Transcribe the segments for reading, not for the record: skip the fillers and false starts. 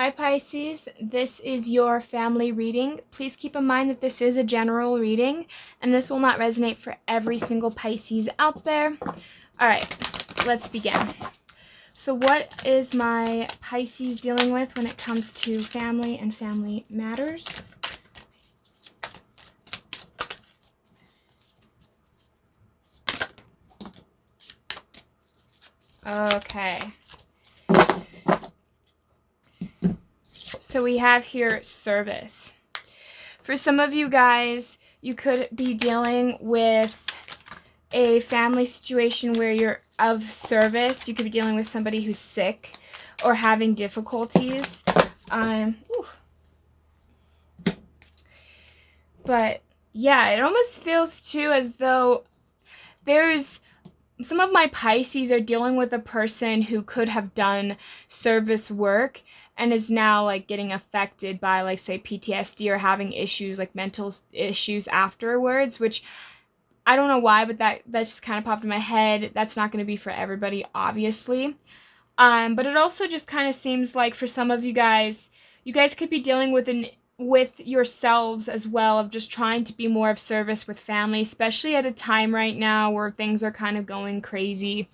Hi Pisces, this is your family reading. Please keep in mind that this is a general reading and this will not resonate for every single Pisces out there. Alright, let's begin. So what is my Pisces dealing with when it comes to family and family matters? Okay. So we have here service. For some of you guys, you could be dealing with a family situation where you're of service. You could be dealing with somebody who's sick or having difficulties. But yeah, it almost feels too as though there's some of my Pisces are dealing with a person who could have done service work and is now like getting affected by like say PTSD or having issues like mental issues afterwards, which I don't know why, but that just kind of popped in my head. That's not going to be for everybody, obviously. But it also just kind of seems like for some of you guys could be dealing with yourselves as well, of just trying to be more of service with family, especially at a time right now where things are kind of going crazy.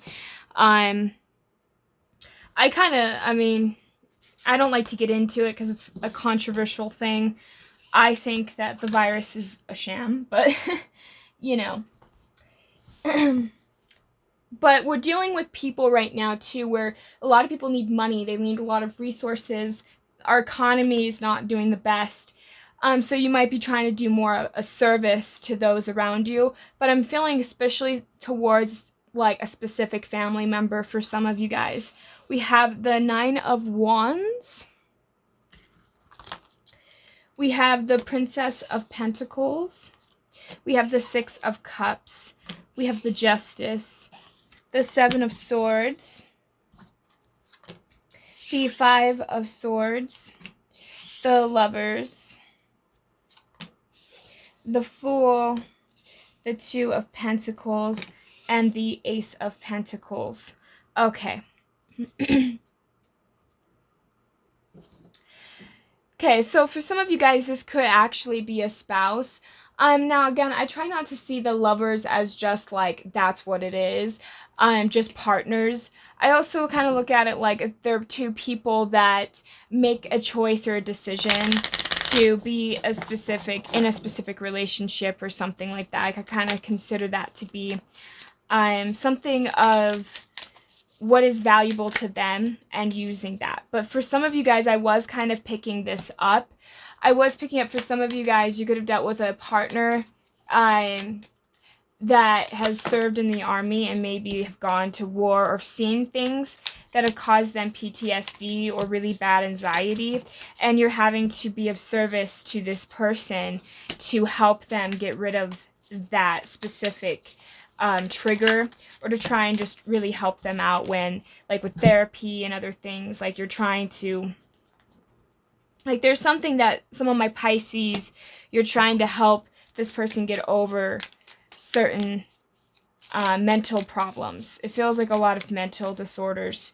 I don't like to get into it because it's a controversial thing. I think that the virus is a sham, but you know. But we're dealing with people right now too where a lot of people need money, they need a lot of resources. Our economy is not doing the best. So you might be trying to do more a service to those around you, but I'm feeling especially towards like a specific family member for some of you guys. We have the 9 of Wands. We have the Princess of Pentacles. We have the 6 of Cups. We have the Justice. The 7 of Swords. The 5 of Swords. The Lovers. The Fool. The 2 of Pentacles. And the Ace of Pentacles. Okay. Okay, so for some of you guys, this could actually be a spouse. Now again, I try not to see the Lovers as just like, that's what it is. Just partners. I also kind of look at it like if they're two people that make a choice or a decision to be in a specific relationship or something like that. I could kind of consider that to be something of what is valuable to them and using that. But for some of you guys, I was kind of picking this up. I was picking up for some of you guys, you could have dealt with a partner that has served in the army and maybe have gone to war or seen things that have caused them PTSD or really bad anxiety, and you're having to be of service to this person to help them get rid of that specific trigger, or to try and just really help them out when, like with therapy and other things, like you're trying to, like there's something that some of my Pisces, you're trying to help this person get over certain mental problems. It feels like a lot of mental disorders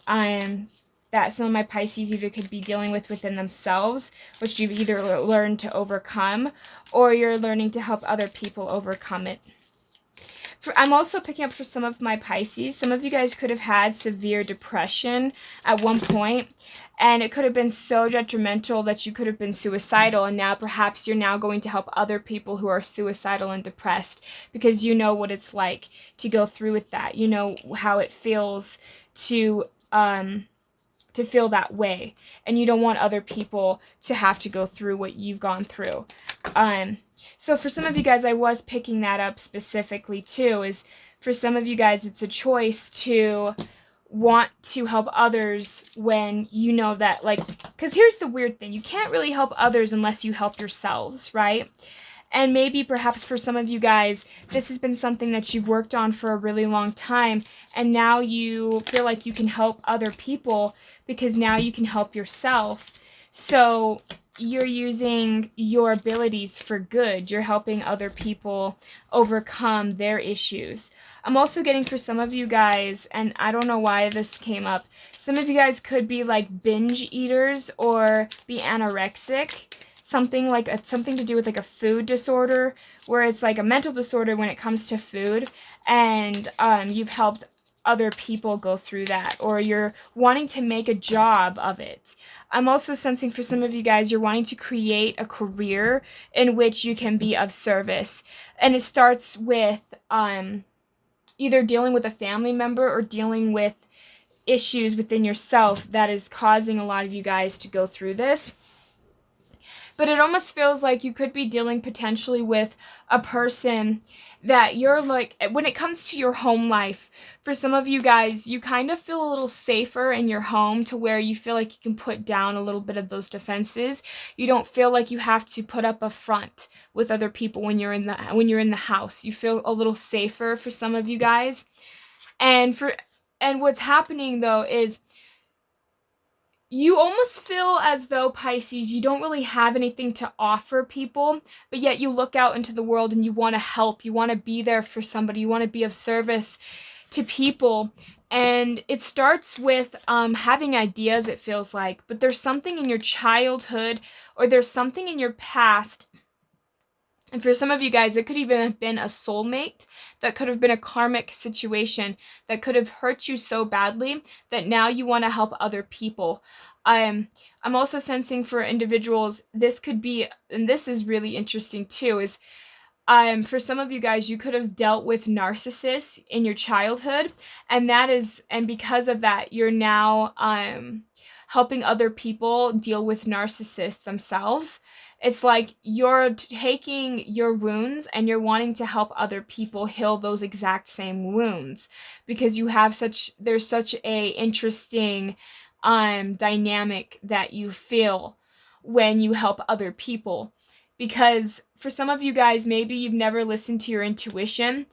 that some of my Pisces either could be dealing with within themselves, which you've either learned to overcome, or you're learning to help other people overcome it. I'm also picking up for some of my Pisces, some of you guys could have had severe depression at one point, and it could have been so detrimental that you could have been suicidal, and now perhaps you're now going to help other people who are suicidal and depressed because you know what it's like to go through with that. You know how it feels to feel that way, and you don't want other people to have to go through what you've gone through. So for some of you guys, I was picking that up specifically too, is for some of you guys, it's a choice to want to help others when you know that, like, because here's the weird thing, you can't really help others unless you help yourselves, right? And maybe perhaps for some of you guys, this has been something that you've worked on for a really long time, and now you feel like you can help other people because now you can help yourself. So you're using your abilities for good. You're helping other people overcome their issues. I'm also getting for some of you guys, and I don't know why this came up, Some of you guys could be like binge eaters or be anorexic. Something to do with like a food disorder, where it's like a mental disorder when it comes to food, and you've helped other people go through that, or you're wanting to make a job of it. I'm also sensing for some of you guys, you're wanting to create a career in which you can be of service. And it starts with either dealing with a family member or dealing with issues within yourself that is causing a lot of you guys to go through this. But it almost feels like you could be dealing potentially with a person that you're like, when it comes to your home life, for some of you guys, you kind of feel a little safer in your home, to where you feel like you can put down a little bit of those defenses. You don't feel like you have to put up a front with other people when you're in the house. You feel a little safer for some of you guys. And what's happening though is, you almost feel as though, Pisces, you don't really have anything to offer people, but yet you look out into the world and you want to help. You want to be there for somebody. You want to be of service to people. And it starts with having ideas, it feels like. But there's something in your childhood, or there's something in your past. And for some of you guys, it could even have been a soulmate. That could have been a karmic situation that could have hurt you so badly that now you want to help other people. I'm also sensing for individuals, this could be, and this is really interesting too, is for some of you guys, you could have dealt with narcissists in your childhood, and because of that, you're now helping other people deal with narcissists themselves. It's like you're taking your wounds and you're wanting to help other people heal those exact same wounds, because there's such a interesting dynamic that you feel when you help other people. Because for some of you guys, maybe you've never listened to your intuition,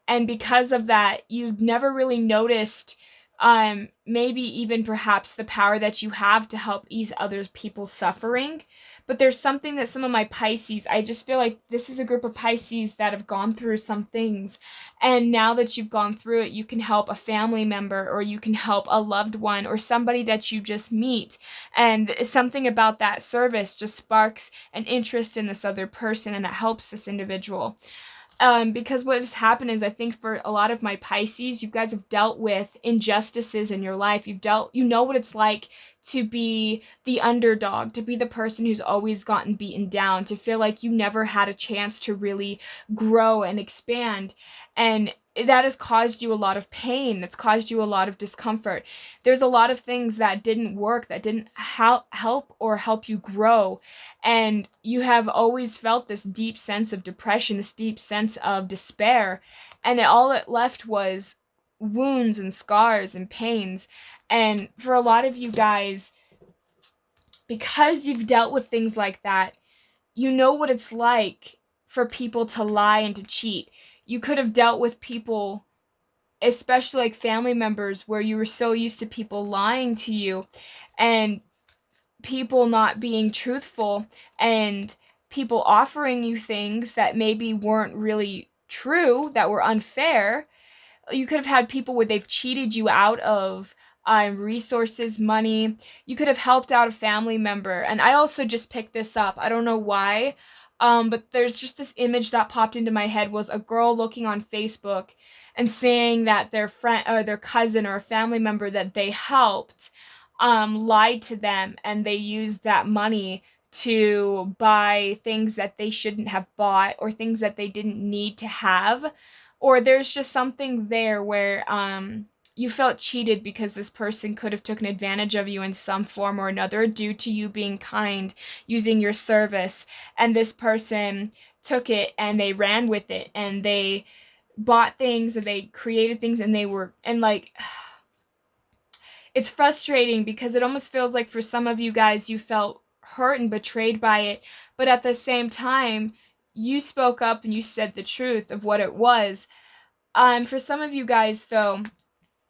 and because of that, you've never really noticed maybe even perhaps the power that you have to help ease other people's suffering. But there's something that some of my Pisces, I just feel like this is a group of Pisces that have gone through some things, and now that you've gone through it, you can help a family member, or you can help a loved one, or somebody that you just meet, and something about that service just sparks an interest in this other person, and it helps this individual. Because what has happened is, I think for a lot of my Pisces, you guys have dealt with injustices in your life. You know what it's like to be the underdog, to be the person who's always gotten beaten down, to feel like you never had a chance to really grow and expand. And that has caused you a lot of pain. That's caused you a lot of discomfort. There's a lot of things that didn't work, that didn't help or help you grow. And you have always felt this deep sense of depression, this deep sense of despair. And all it left was wounds and scars and pains. And for a lot of you guys, because you've dealt with things like that, you know what it's like for people to lie and to cheat. You could have dealt with people, especially like family members, where you were so used to people lying to you and people not being truthful, and people offering you things that maybe weren't really true, that were unfair. You could have had people where they've cheated you out of resources, money. You could have helped out a family member. And I also just picked this up. I don't know why. But there's just this image that popped into my head, was a girl looking on Facebook and saying that their friend or their cousin or a family member that they helped lied to them, and they used that money to buy things that they shouldn't have bought, or things that they didn't need to have. Or there's just something there where you felt cheated because this person could have taken advantage of you in some form or another due to you being kind, using your service, and this person took it and they ran with it, and they bought things and they created things, and it's frustrating, because it almost feels like for some of you guys, you felt hurt and betrayed by it, but at the same time, you spoke up and you said the truth of what it was. For some of you guys, though,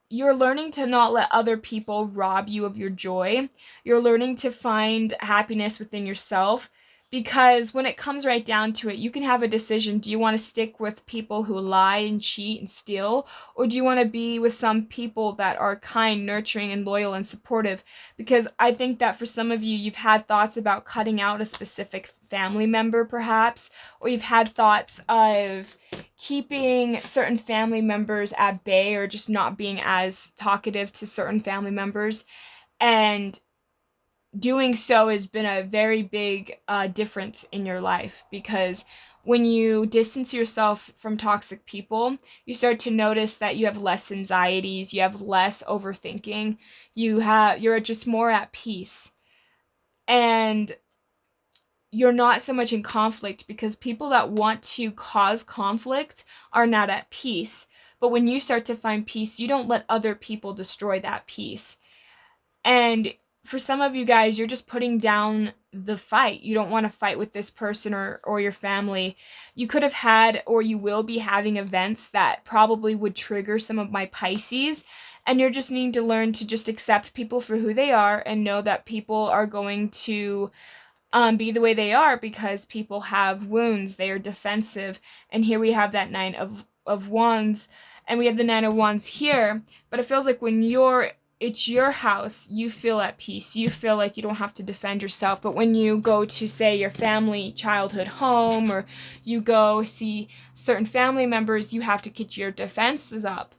you're learning to not let other people rob you of your joy. You're learning to find happiness within yourself. Because when it comes right down to it, you can have a decision. Do you want to stick with people who lie and cheat and steal? Or do you want to be with some people that are kind, nurturing, and loyal and supportive? Because I think that for some of you, you've had thoughts about cutting out a specific family member, perhaps, or you've had thoughts of keeping certain family members at bay or just not being as talkative to certain family members. And doing so has been a very big difference in your life, because when you distance yourself from toxic people, you start to notice that you have less anxieties, you have less overthinking, you're just more at peace. And you're not so much in conflict, because people that want to cause conflict are not at peace. But when you start to find peace, you don't let other people destroy that peace. And for some of you guys, you're just putting down the fight. You don't want to fight with this person or your family. You could have had, or you will be having, events that probably would trigger some of my Pisces. And you're just needing to learn to just accept people for who they are and know that people are going to be the way they are, because people have wounds. They are defensive. And here we have that Nine of Wands. And we have the Nine of Wands here. But it feels like when it's your house, you feel at peace. You feel like you don't have to defend yourself. But when you go to, say, your family childhood home, or you go see certain family members, you have to get your defenses up.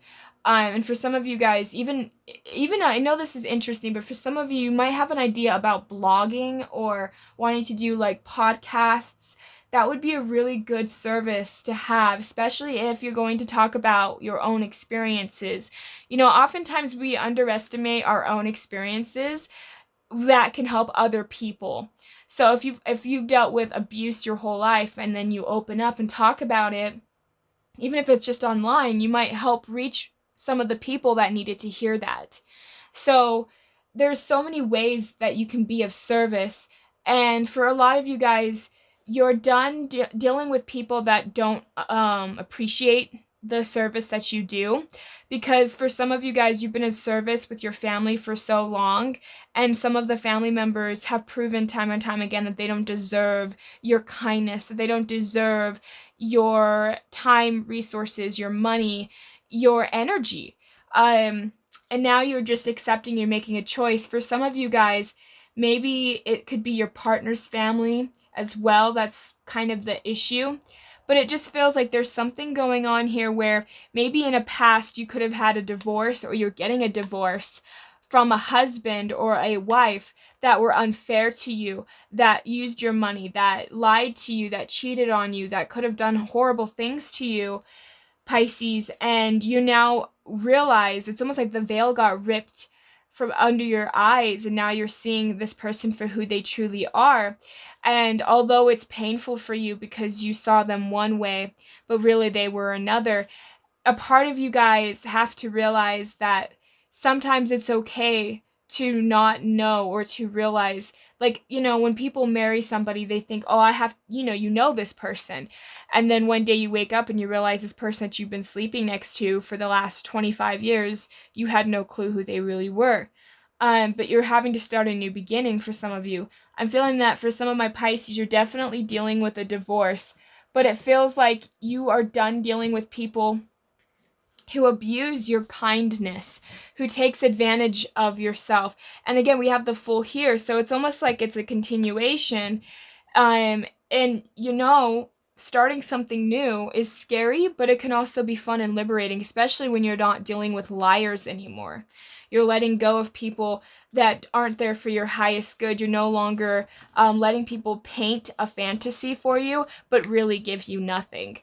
And for some of you guys, even I know this is interesting, but for some of you, you might have an idea about blogging or wanting to do like podcasts. That would be a really good service to have, especially if you're going to talk about your own experiences. Oftentimes we underestimate our own experiences that can help other people. So if you've dealt with abuse your whole life, and then you open up and talk about it, even if it's just online, you might help reach some of the people that needed to hear that. So there's so many ways that you can be of service. And for a lot of you guys, you're done dealing with people that don't appreciate the service that you do. Because for some of you guys, you've been in service with your family for so long, and some of the family members have proven time and time again that they don't deserve your kindness, that they don't deserve your time, resources, your money, your energy. And now you're just accepting, you're making a choice. For some of you guys, maybe it could be your partner's family as well. That's kind of the issue. But it just feels like there's something going on here where maybe in a past you could have had a divorce, or you're getting a divorce from a husband or a wife that were unfair to you, that used your money, that lied to you, that cheated on you, that could have done horrible things to you, Pisces. And you now realize it's almost like the veil got ripped from under your eyes, and now you're seeing this person for who they truly are. And although it's painful for you because you saw them one way, but really they were another, a part of you guys have to realize that sometimes it's okay to not know, or to realize, like, when people marry somebody, they think, oh, I have, this person. And then one day you wake up and you realize this person that you've been sleeping next to for the last 25 years, you had no clue who they really were. But you're having to start a new beginning for some of you. I'm feeling that for some of my Pisces, you're definitely dealing with a divorce, but it feels like you are done dealing with people who abuse your kindness, who takes advantage of yourself. And again, we have the Fool here, so it's almost like it's a continuation. And starting something new is scary, but it can also be fun and liberating, especially when you're not dealing with liars anymore. You're letting go of people that aren't there for your highest good. You're no longer letting people paint a fantasy for you, but really give you nothing.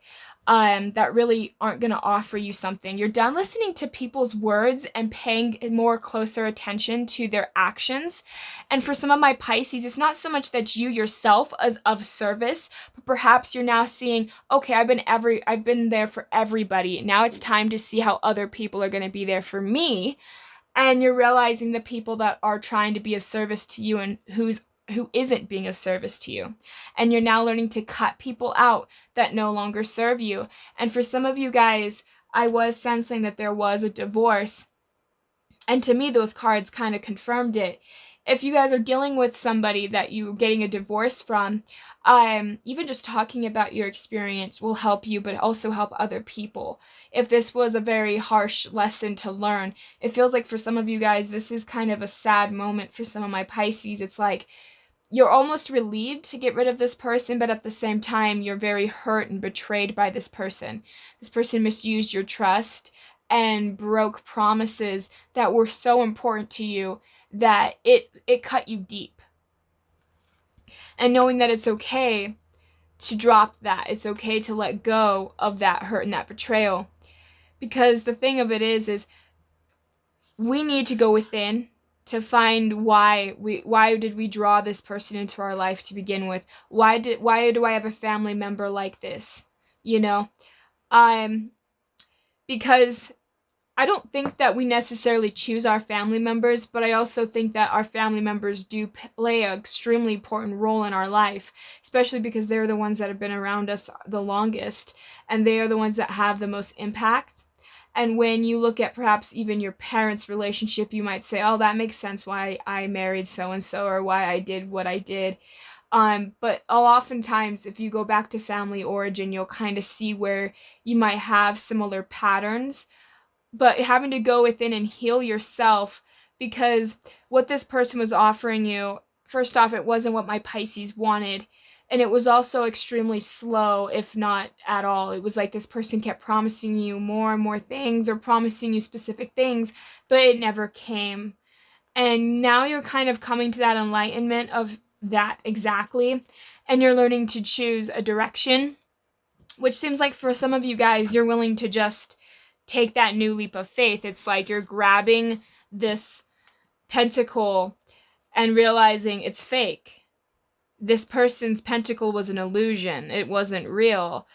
That really aren't going to offer you something. You're done listening to people's words and paying more closer attention to their actions. And for some of my Pisces, it's not so much that you yourself is of service, but perhaps you're now seeing, okay, I've been there for everybody. Now it's time to see how other people are going to be there for me. And you're realizing the people that are trying to be of service to you and who isn't being of service to you. And you're now learning to cut people out that no longer serve you. And for some of you guys, I was sensing that there was a divorce. And to me, those cards kind of confirmed it. if you guys are dealing with somebody that you're getting a divorce from, even just talking about your experience will help you, but also help other people. If this was a very harsh lesson to learn, it feels like for some of you guys, this is kind of a sad moment for some of my Pisces. It's like you're almost relieved to get rid of this person, but at the same time, you're very hurt and betrayed by this person. This person misused your trust and broke promises that were so important to you that it cut you deep. And knowing that it's okay to drop that, it's okay to let go of that hurt and that betrayal. Because the thing of it is we need to go within to find why did we draw this person into our life to begin with? Why do I have a family member like this? You know? Because I don't think that we necessarily choose our family members, but I also think that our family members do play an extremely important role in our life, especially because they're the ones that have been around us the longest, and they are the ones that have the most impact. And when you look at perhaps even your parents' relationship, you might say, oh, that makes sense why I married so-and-so or why I did what I did. But oftentimes, if you go back to family origin, you'll kind of see where you might have similar patterns, but having to go within and heal yourself, because what this person was offering you, first off, it wasn't what my Pisces wanted. And it was also extremely slow, if not at all. It was like this person kept promising you more and more things or promising you specific things, but it never came. And now you're kind of coming to that enlightenment of that exactly. And you're learning to choose a direction, which seems like for some of you guys, you're willing to just take that new leap of faith. It's like you're grabbing this pentacle and realizing it's fake. This person's pentacle was an illusion. It wasn't real.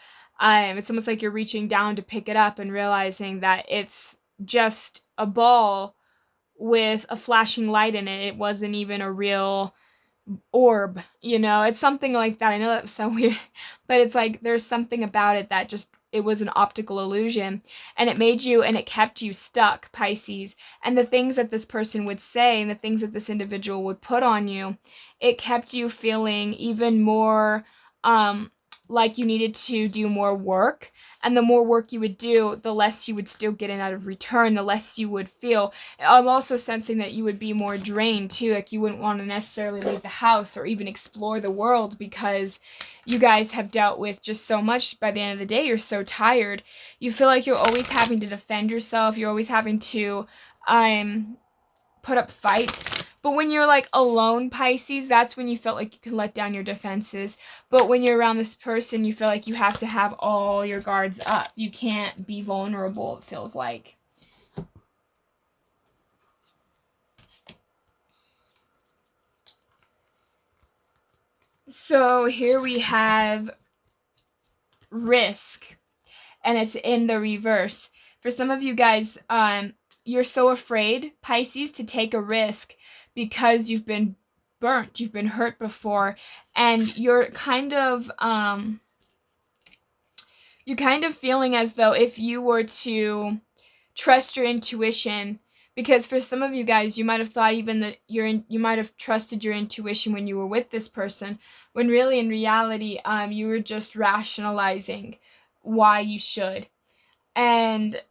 It's almost like you're reaching down to pick it up and realizing that it's just a ball with a flashing light in it. It wasn't even a real orb, you know? It's something like that. I know that's so weird, but it's like there's something about it that just, it was an optical illusion, and it made you and it kept you stuck, Pisces. And the things that this person would say and the things that this individual would put on you, it kept you feeling even more like you needed to do more work. And the more work you would do, the less you would still get in out of return, the less you would feel. I'm also sensing that you would be more drained too, like you wouldn't want to necessarily leave the house or even explore the world, because you guys have dealt with just so much. By the end of the day, you're so tired. You feel like you're always having to defend yourself. You're always having to put up fights. But when you're like alone, Pisces, that's when you felt like you could let down your defenses. But when you're around this person, you feel like you have to have all your guards up. You can't be vulnerable, it feels like. So here we have risk, and it's in the reverse. For some of you guys, you're so afraid, Pisces, to take a risk because you've been burnt, you've been hurt before, and you're kind of feeling as though if you were to trust your intuition, because for some of you guys, you might have thought even that you might have trusted your intuition when you were with this person, when really in reality, you were just rationalizing why you should. And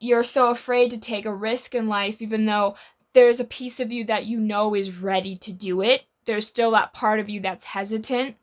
you're so afraid to take a risk in life, even though there's a piece of you that you know is ready to do it. There's still that part of you that's hesitant.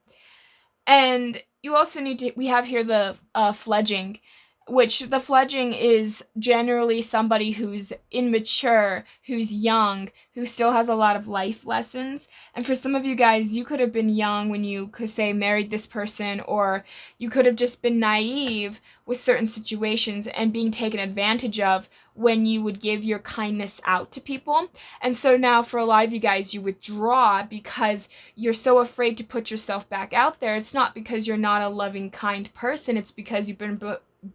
And you also need to, we have here the fledging, which the fledging is generally somebody who's immature, who's young, who still has a lot of life lessons. And for some of you guys, you could have been young when you could say married this person, or you could have just been naive with certain situations and being taken advantage of when you would give your kindness out to people. And so now for a lot of you guys, you withdraw because you're so afraid to put yourself back out there. It's not because you're not a loving, kind person. It's because you've been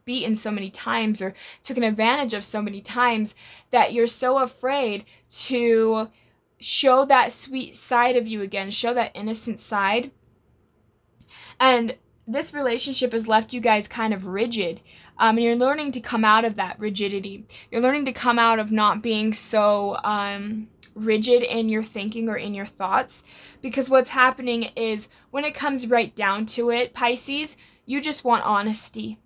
beaten so many times or taken advantage of so many times that you're so afraid to show that sweet side of you again, show that innocent side. And this relationship has left you guys kind of rigid. And you're learning to come out of that rigidity. You're learning to come out of not being so rigid in your thinking or in your thoughts, because what's happening is when it comes right down to it, Pisces, you just want honesty.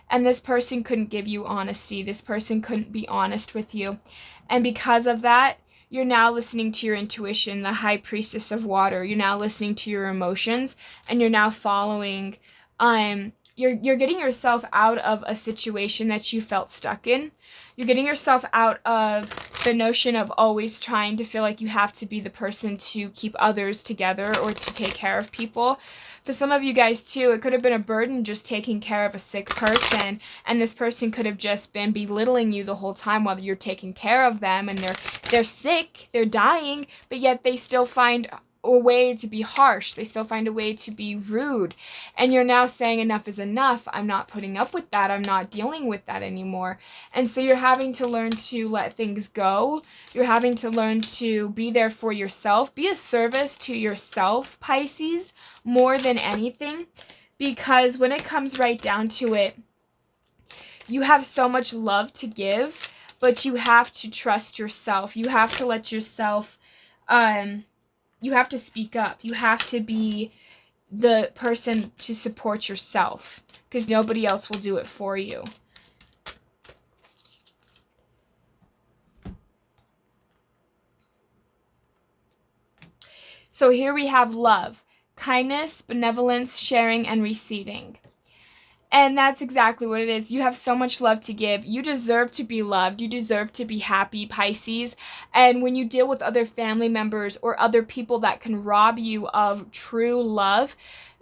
And this person couldn't give you honesty. This person couldn't be honest with you. And because of that, you're now listening to your intuition, the high priestess of water. You're now listening to your emotions, and you're now following, you're getting yourself out of a situation that you felt stuck in. You're getting yourself out of the notion of always trying to feel like you have to be the person to keep others together or to take care of people. For some of you guys too, it could have been a burden just taking care of a sick person, and this person could have just been belittling you the whole time while you're taking care of them, and they're sick, they're dying, but yet they still find a way to be harsh. They still find a way to be rude. And you're now saying enough is enough. I'm not putting up with that. I'm not dealing with that anymore. And so you're having to learn to let things go. You're having to learn to be there for yourself. Be a service to yourself, Pisces, more than anything. Because when it comes right down to it, you have so much love to give, but you have to trust yourself. You have to let yourself, you have to speak up. You have to be the person to support yourself, because nobody else will do it for you. So here we have love, kindness, benevolence, sharing, and receiving. And that's exactly what it is. You have so much love to give. You deserve to be loved. You deserve to be happy, Pisces. And when you deal with other family members or other people that can rob you of true love,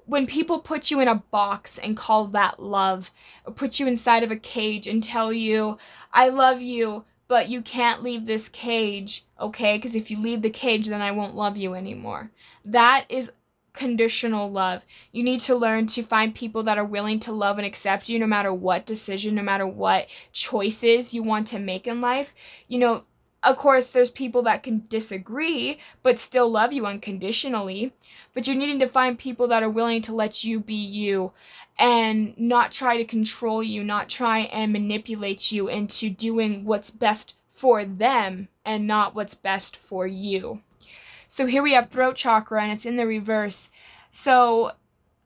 when people put you in a box and call that love, or put you inside of a cage and tell you, I love you, but you can't leave this cage, okay? Because if you leave the cage, then I won't love you anymore. That is conditional love. You need to learn to find people that are willing to love and accept you no matter what decision, no matter what choices you want to make in life. You know, of course, there's people that can disagree but still love you unconditionally. But you're needing to find people that are willing to let you be you and not try to control you, not try and manipulate you into doing what's best for them and not what's best for you. So here we have throat chakra, and it's in the reverse. So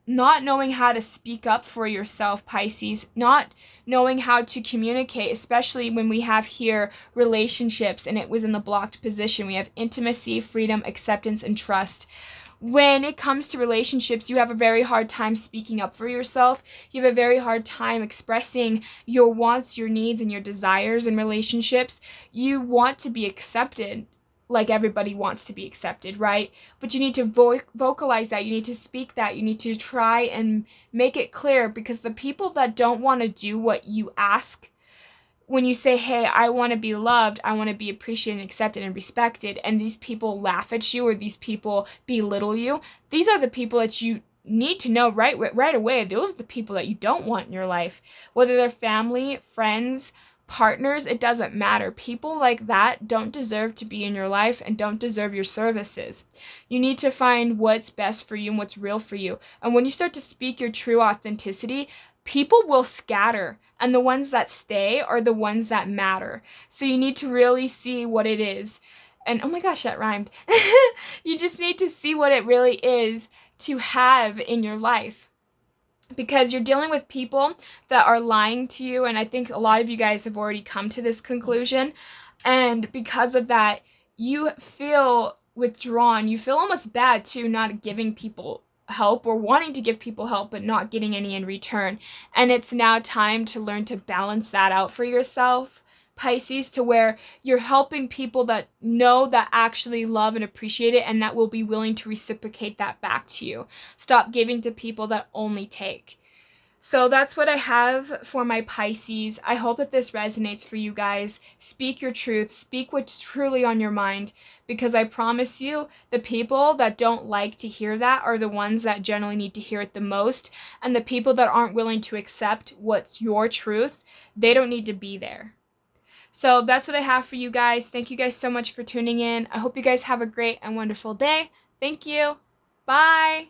not knowing how to speak up for yourself, Pisces, not knowing how to communicate, especially when we have here relationships and it was in the blocked position. We have intimacy, freedom, acceptance, and trust. When it comes to relationships, you have a very hard time speaking up for yourself. You have a very hard time expressing your wants, your needs, and your desires in relationships. You want to be accepted, like everybody wants to be accepted, right? But you need to vocalize that. You need to speak that. You need to try and make it clear, because the people that don't want to do what you ask, when you say, hey, I want to be loved, I want to be appreciated, accepted, and respected, and these people laugh at you or these people belittle you, these are the people that you need to know right away. Those are the people that you don't want in your life. Whether they're family, friends, partners, it doesn't matter. People like that don't deserve to be in your life and don't deserve your services. You need to find what's best for you and what's real for you. And when you start to speak your true authenticity, people will scatter, and the ones that stay are the ones that matter. So you need to really see what it is. And oh my gosh, that rhymed. You just need to see what it really is to have in your life, because you're dealing with people that are lying to you, and I think a lot of you guys have already come to this conclusion. And because of that, you feel withdrawn. You feel almost bad too, not giving people help or wanting to give people help but not getting any in return. And it's now time to learn to balance that out for yourself, Pisces, to where you're helping people that know, that actually love and appreciate it, and that will be willing to reciprocate that back to you. Stop giving to people that only take. So that's what I have for my Pisces. I hope that this resonates for you guys. Speak your truth. Speak what's truly on your mind, because I promise you, the people that don't like to hear that are the ones that generally need to hear it the most. And the people that aren't willing to accept what's your truth, they don't need to be there. So that's what I have for you guys. Thank you guys so much for tuning in. I hope you guys have a great and wonderful day. Thank you. Bye.